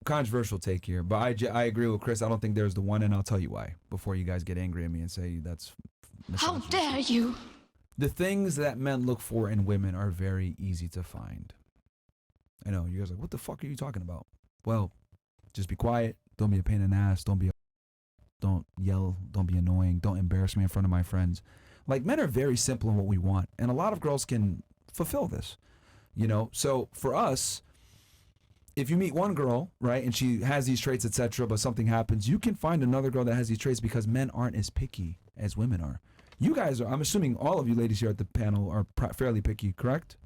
controversial take here, but I agree with Chris. I don't think there's the one, and I'll tell you why before you guys get angry at me and say that's How dare you? The things that men look for in women are very easy to find. I know you guys are like, what the fuck are you talking about? Well, just be quiet. Don't be a pain in the ass. Don't yell. Don't be annoying. Don't embarrass me in front of my friends. Like, men are very simple in what we want, and a lot of girls can fulfill this. You know, so for us, if you meet one girl, right, and she has these traits, etc., but something happens, you can find another girl that has these traits because men aren't as picky as women are. You guys are, I'm assuming all of you ladies here at the panel are fairly picky, correct?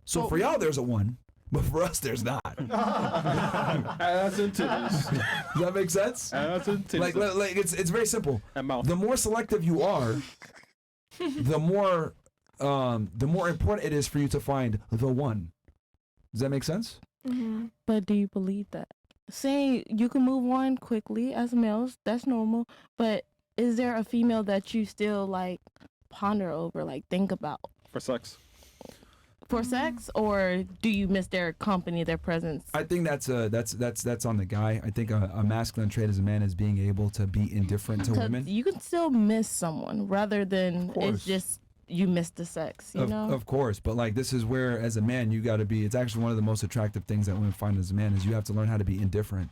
So for y'all, there's a one, but for us, there's not. Ass and titties. Does that make sense? Ass and titties. Like it's very simple. The more selective you are, the more important it is for you to find the one. Does that make sense? Mm-hmm. But do you believe that? Saying you can move on quickly as males, that's normal. But is there a female that you still like ponder over, like think about? For sex. For sex, or do you miss their company, their presence? I think that's on the guy. I think a masculine trait as a man is being able to be indifferent to women. You can still miss someone rather than it's just you miss the sex, you know? Of course, but like this is where as a man you got to be, it's actually one of the most attractive things that women find as a man is you have to learn how to be indifferent.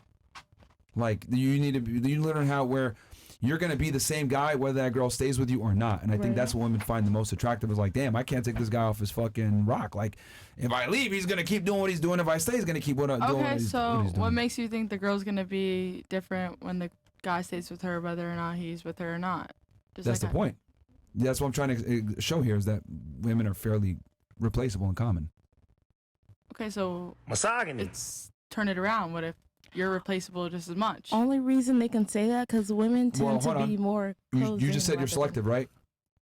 Like you learn how where you're going to be the same guy whether that girl stays with you or not. And I think that's what women find the most attractive is like, damn, I can't take this guy off his fucking rock. Like if I leave, he's going to keep doing what he's doing. If I stay, he's going to keep doing what he's doing. What makes you think the girl's going to be different when the guy stays with her, whether or not he's with her or not? That's the point. That's what I'm trying to show here is that women are fairly replaceable in common. Okay, so misogyny. Turn it around. What if you're replaceable just as much? Only reason they can say that because women tend to be more closed. You just said you're selective, right?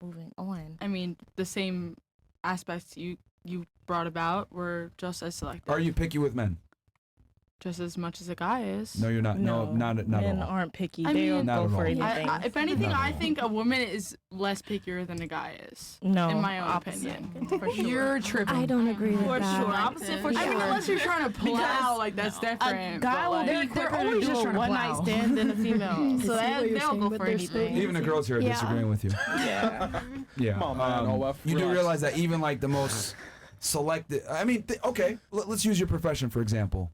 Moving on. I mean, the same aspects you brought about were just as selective. Are you picky with men? Just as much as a guy is. No, you're not. No, not at all. Men aren't picky. I they mean, don't go for anything. If anything, I think a woman is less pickier than a guy is. No, in my own opinion. For sure. You're tripping. I don't agree with that. For sure. Opposite for sure. I mean, unless you're trying to plow, like that's different. A guy will be quicker to do a one-night stand than a female. So they'll go for anything. Even the girls here are disagreeing with you. Yeah. Come on, man. You do realize that even like the most selective. I mean, okay. Let's use your profession for example.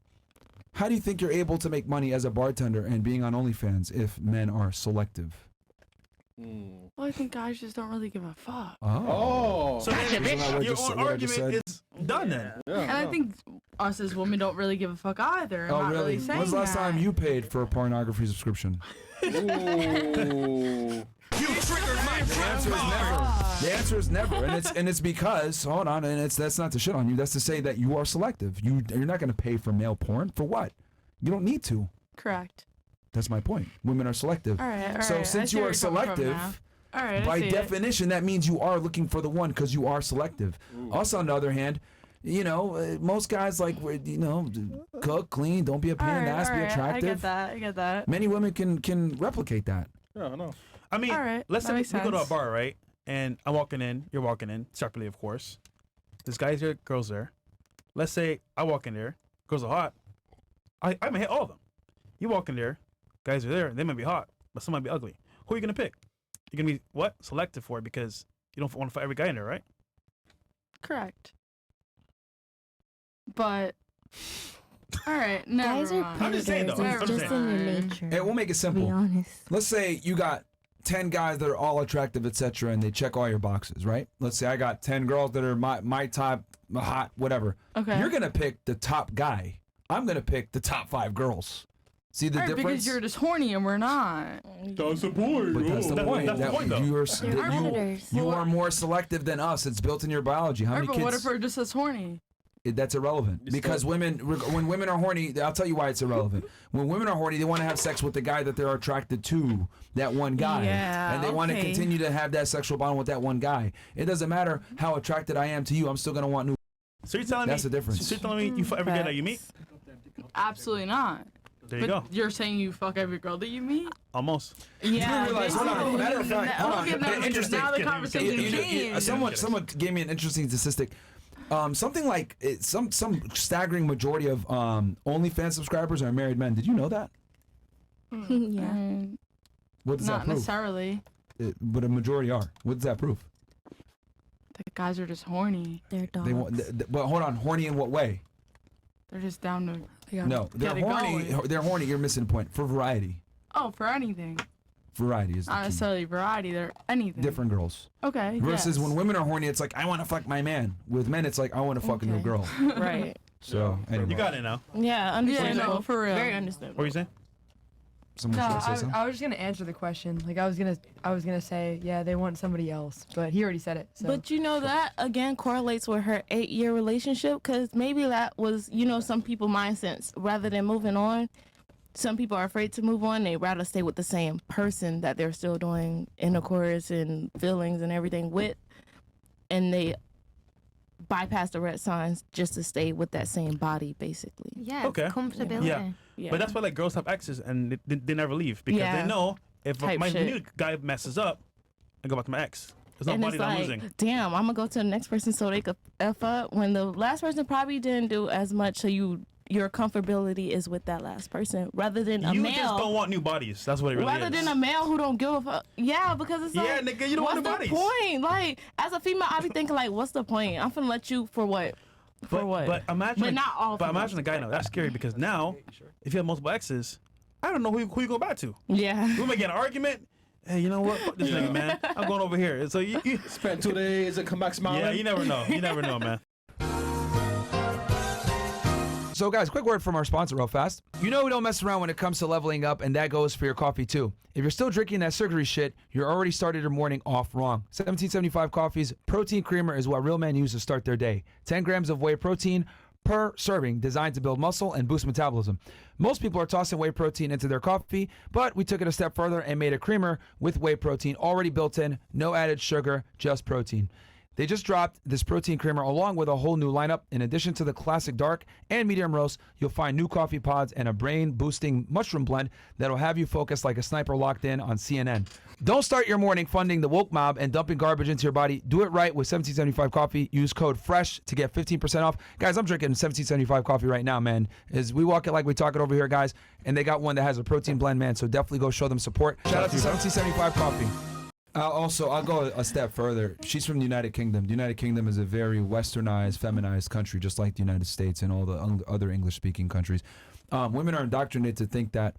How do you think you're able to make money as a bartender and being on OnlyFans if men are selective? Well, I think guys just don't really give a fuck. So then your argument is done then. And I think us as women don't really give a fuck either. I'm not really saying When's the last time you paid for a pornography subscription? You triggered my The answer is never, and it's because hold on, and that's not to shit on you. That's to say that you are selective. You're not going to pay for male porn for what? You don't need to. Correct. That's my point. Women are selective. All right. So since you are selective, by definition, that means you are looking for the one because you are selective. Us, on the other hand, you know, most guys like cook, clean, don't be a pain in the ass, be attractive. I get that. Many women can replicate that. Yeah, I know. I mean, let's say we go to a bar, right? And I'm walking in, you're walking in, separately, of course. There's guys there, girls there. Let's say I walk in there, girls are hot. I might hit all of them. You walk in there, guys are there, they might be hot, but some might be ugly. Who are you going to pick? You're going to be, selective for it because you don't want to fight every guy in there, right? Correct. But, all right, never Guys are mind. I'm just saying, though. It's just in your nature. Hey, we'll make it simple. Be honest. Let's say you got 10 guys that are all attractive, etc., and they check all your boxes, right? Let's say I got 10 girls that are my type, hot, whatever. Okay. You're gonna pick the top guy. I'm gonna pick the top 5 girls. See the difference? Because you're just horny and we're not. That's the point. But that's the point. That's the point, though. You are more selective than us. It's built in your biology. How many but kids? what if we're just as horny? That's irrelevant because when women are horny, I'll tell you why it's irrelevant. When women are horny, they want to have sex with the guy that they're attracted to, that one guy, and they want to continue to have that sexual bond with that one guy. It doesn't matter how attracted I am to you; I'm still gonna want new. So you're telling that's me the difference. So you're telling me you fuck every girl that you meet? Absolutely not. There you go. You're saying you fuck every girl that you meet? Almost. Yeah. You realize, hold on. Matter of fact, hold on. Interesting. Now the conversation changed. Someone gave me an interesting statistic. Something like some staggering majority of OnlyFans subscribers are married men. Did you know that? Yeah. What does that Not prove? necessarily. But a majority are. What does that prove? The guys are just horny. They're dogs. They want. But hold on, horny in what way? They're just down to. No, they're Get it horny. going. They're horny. You're missing the point. For variety. Oh, for anything. Variety is the Not key. necessarily variety. They're anything. Different girls. Okay. Versus yes. when women are horny, it's like I want to fuck my man. With men, it's like I want to fuck a new Okay. girl. Right. So anyway, You got it now. Yeah, understandable. no, for real. Very understandable. What were you saying? someone No, should say something. I was just gonna answer the question. Like I was gonna say, yeah, they want somebody else, but he already said it. So. But you know that again correlates with her 8-year relationship, because maybe that was, you know, some people mindsets. Rather than moving on, some people are afraid to move on. They rather stay with the same person that they're still doing intercourse and feelings and everything with, and they bypass the red signs just to stay with that same body, basically. Yeah, Okay. it's comfortability. Yeah. Yeah. But that's why like girls have exes and they never leave because Yeah. they know if Type my shit. new guy messes up, I go back to my ex. There's no And body it's that I'm like, losing. damn, I'm gonna go to the next person so they could F up when the last person probably didn't do as much, so your comfortability is with that last person rather than a You male. just don't want new bodies. That's what it really rather is. than a male who don't give a fuck. Yeah, because it's Yeah, like, nigga, you don't what's want the the bodies. point? Like, as a female, I be thinking like, what's the point? I'm finna let you for what? For what? But imagine, But not all But females. imagine a guy now. That's scary because now, if you have multiple exes, I don't know who you go back to. Yeah. We might get an argument. Hey, you know what? Fuck this nigga, man. I'm going over here. So you Spend 2 days and come back smiling. yeah, you never know. You never know, man. So, guys, quick word from our sponsor real fast. You know we don't mess around when it comes to leveling up, and that goes for your coffee, too. If you're still drinking that sugary shit, you're already started your morning off wrong. 1775 Coffee's protein creamer is what real men use to start their day. 10 grams of whey protein per serving, designed to build muscle and boost metabolism. Most people are tossing whey protein into their coffee, but we took it a step further and made a creamer with whey protein already built in, no added sugar, just protein. They just dropped this protein creamer along with a whole new lineup. In addition to the classic dark and medium roast, you'll find new coffee pods and a brain-boosting mushroom blend that'll have you focused like a sniper locked in on CNN. Don't start your morning funding the woke mob and dumping garbage into your body. Do it right with 1775 Coffee. Use code FRESH to get 15% off. Guys, I'm drinking 1775 Coffee right now, man. As we walk it like we talk it over here, guys. And they got one that has a protein blend, man. So definitely go show them support. Shout out to 1775 Coffee. I'll go a step further. She's from the United Kingdom. The United Kingdom is a very westernized, feminized country, just like the United States and all the other English-speaking countries. Women are indoctrinated to think that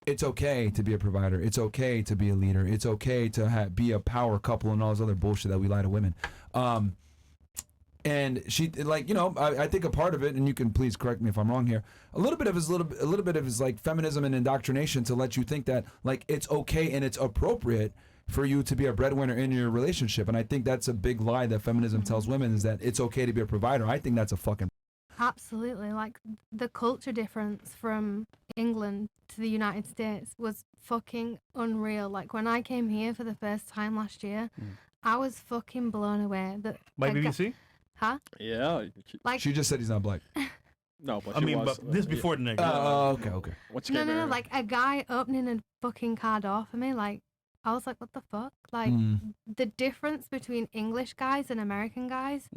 it's okay to be a provider. It's okay to be a leader. It's okay to be a power couple and all this other bullshit that we lie to women. And she, like, you know, I think a part of it, and you can please correct me if I'm wrong here, a little bit of his like feminism and indoctrination to let you think that like it's okay and it's appropriate for you to be a breadwinner in your relationship. And I think that's a big lie that feminism tells women, is that it's okay to be a provider. I think that's a fucking... Absolutely. Like, the culture difference from England to the United States was fucking unreal. Like, when I came here for the first time last year, I was fucking blown away. That By a gu- BBC? Huh? Yeah. Like, She just said he's not black. No, but I she mean, was, but this before the nigga. Okay. Once you no, came no, no. here. Like, a guy opening a fucking car door for me, like, I was like, what the fuck? Like, the difference between English guys and American guys,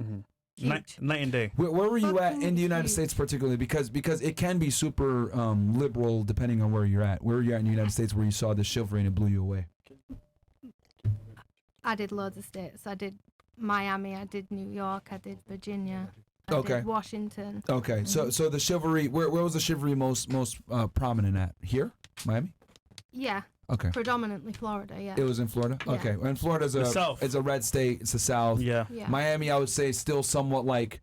huge. Night and day. Where were you at Fucking in the United huge. States particularly? Because it can be super liberal depending on where you're at. Where were you at in the United States where you saw the chivalry and it blew you away? I did loads of states. I did Miami, I did New York, I did Virginia, I Okay. did Washington. Okay, so the chivalry, where was the chivalry most prominent at? Here? Miami? Yeah, Okay. predominantly Florida, yeah. It was in Florida? Yeah. Okay. And Florida's The South. it's a red state. It's the South. Yeah. Yeah. Miami, I would say, still somewhat like,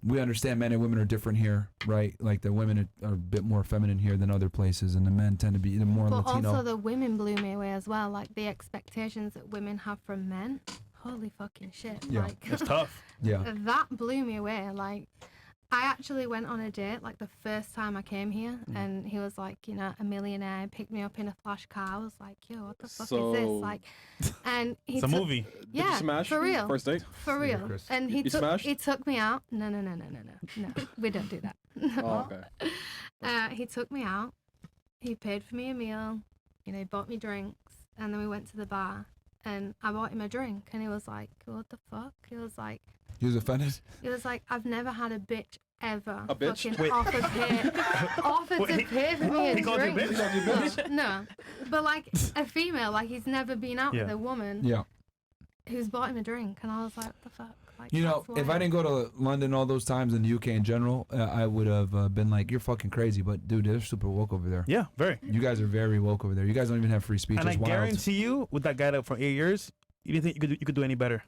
we understand men and women are different here, right? Like the women are a bit more feminine here than other places, and the men tend to be more But Latino. also the women blew me away as well. Like, the expectations that women have from men. Holy fucking shit. Yeah. Like, It's tough. Yeah. that blew me away. Like, I actually went on a date, like, the first time I came here, and he was like, you know, a millionaire, picked me up in a flash car. I was like, yo, what the fuck is So- this? Like, and he It's a took- movie. Did Yeah, you smash? for real. First date? For real. Chris. And You smashed? he took me out. No, we don't do that. Oh, okay. He took me out. He paid for me a meal. You know, he bought me drinks, and then we went to the bar. And I bought him a drink, and he was like, "What the fuck?" He was like, He was offended. He was like, I've never had a bitch ever A bitch? fucking Wait. offer to pay for me a he called you a drink. bitch? No, but like a female, like he's never been out with Yeah. a woman Yeah. who's bought him a drink, and I was like, what the fuck? Like, You know, that's if I wild. didn't go to London all those times in the UK in general, I would have been like, you're fucking crazy. But dude, they're super woke over there. Yeah, very. You guys are very woke over there. You guys don't even have free speech. And I It's wild. guarantee you, with that guy that for 8 years, you didn't think you could do any better.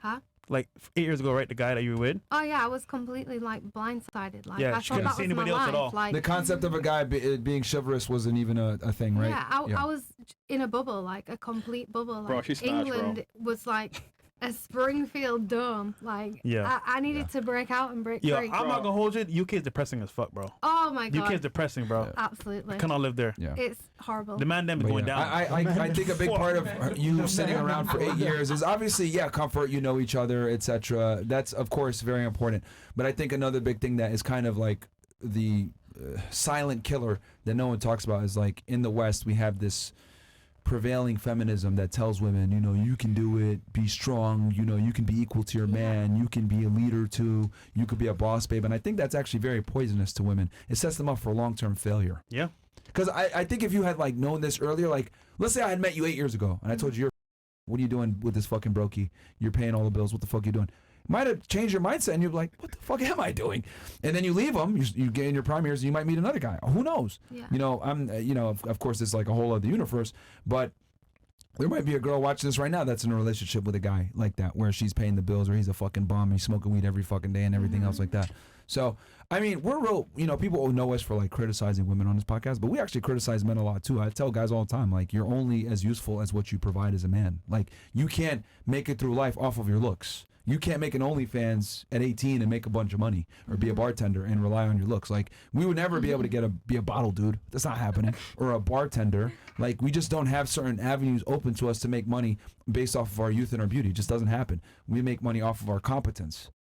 Huh? Like 8 years ago, right? The guy that you were with. Oh yeah, I was completely like blindsided. Like Yeah, I she thought couldn't that see was my anybody else life. at all. Like The concept of a guy being chivalrous wasn't even a thing, right? yeah, I was in a bubble, like a complete bubble. Like Bro, she smashed, bro. England was like a Springfield dome. Like Yeah. I needed to break out and break Yeah, free. I'm not gonna hold you. UK is depressing as fuck, bro. Oh my god, UK is depressing, bro. absolutely. Cannot live there. Yeah. It's horrible. The man them is But going yeah, down. I think a big part of you sitting around for 8 years is obviously, yeah, comfort, you know each other, etc. That's, of course, very important. But I think another big thing that is kind of like the silent killer that no one talks about is like in the West, we have this prevailing feminism that tells women, you know, you can do it, be strong, you know, you can be equal to your man, you can be a leader too, you could be a boss babe. And I think that's actually very poisonous to women. It sets them up for long-term failure. Yeah. Because I think if you had like known this earlier, like let's say I had met you 8 years ago and I told you, what are you doing with this fucking brokey? You're paying all the bills. What the fuck are you doing? Might have changed your mindset and you're like, what the fuck am I doing? And then you leave them, you get in your prime years and you might meet another guy. Who knows? Yeah. You know, of course it's like a whole other universe, but there might be a girl watching this right now that's in a relationship with a guy like that where she's paying the bills or he's a fucking bum and he's smoking weed every fucking day and everything else like that. So, I mean, we're real, you know, people know us for like criticizing women on this podcast, but we actually criticize men a lot too. I tell guys all the time, like, you're only as useful as what you provide as a man. Like, you can't make it through life off of your looks. You can't make an OnlyFans at 18 and make a bunch of money or be a bartender and rely on your looks. Like, we would never be able to be a bottle dude. That's not happening. Or a bartender. Like, we just don't have certain avenues open to us to make money based off of our youth and our beauty. It just doesn't happen. We make money off of our competence.